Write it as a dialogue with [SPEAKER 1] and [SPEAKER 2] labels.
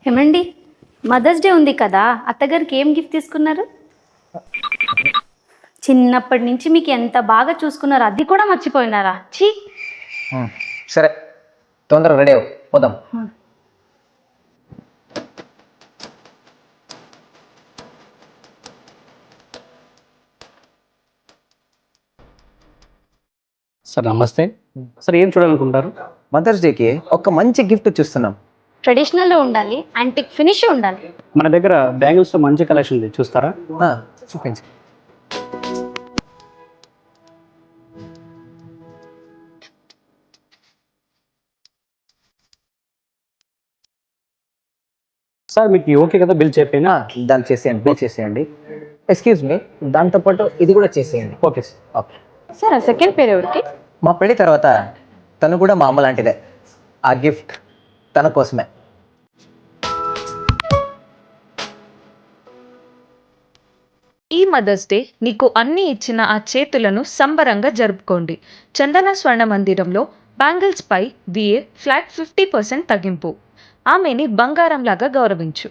[SPEAKER 1] ఏమండి, mothers day ఉంది కదా, అత్తగారికి ఏం గిఫ్ట్ తీసుకున్నారు? చిన్నప్పటి నుంచి మీకు ఎంత బాగా చూసుకున్నారు, అది కూడా మర్చిపోయినారా? చీ.
[SPEAKER 2] సరే, తొందరగా రెడీ అవ్వు, పోదాం.
[SPEAKER 3] సార్ నమస్తే. సార్ ఏం చూడాలనుకుంటారు?
[SPEAKER 2] మదర్స్ డేకి ఒక మంచి గిఫ్ట్ చూస్తున్నాం.
[SPEAKER 1] ట్రెడిషనల్లో ఉండాలి, యాంటిక్ ఫినిష్ ఉండాలి.
[SPEAKER 3] మన దగ్గర బ్యాంగిల్స్లో మంచి కలెక్షన్ ఉంది, చూస్తారా?
[SPEAKER 2] చూపించు.
[SPEAKER 3] సార్ మీకు ఓకే కదా, బిల్ చెప్పినా?
[SPEAKER 2] దాన్ని చేసేయండి, బిల్ చేసేయండి. ఎక్స్క్యూజ్ మీ, దాంతోపాటు ఇది కూడా చేసేయండి.
[SPEAKER 3] Okay sir.
[SPEAKER 2] ఓకే.
[SPEAKER 1] సార్, ఆ సెకండ్ పేరు ఎవరికి?
[SPEAKER 2] మా పెళ్లి తర్వాత తను కూడా మా అమ్మ లాంటిదే. ఆ గిఫ్ట్ తన కోసమే.
[SPEAKER 4] ఈ మదర్స్ డే నీకు అన్ని ఇచ్చిన ఆ చేతులను సంబరంగా జరుపుకోండి. చందన స్వర్ణ మందిరంలో బ్యాంగిల్స్ పై VA ఫ్లాట్ 50% తగ్గింపు. ఆమెని బంగారంలాగా గౌరవించు.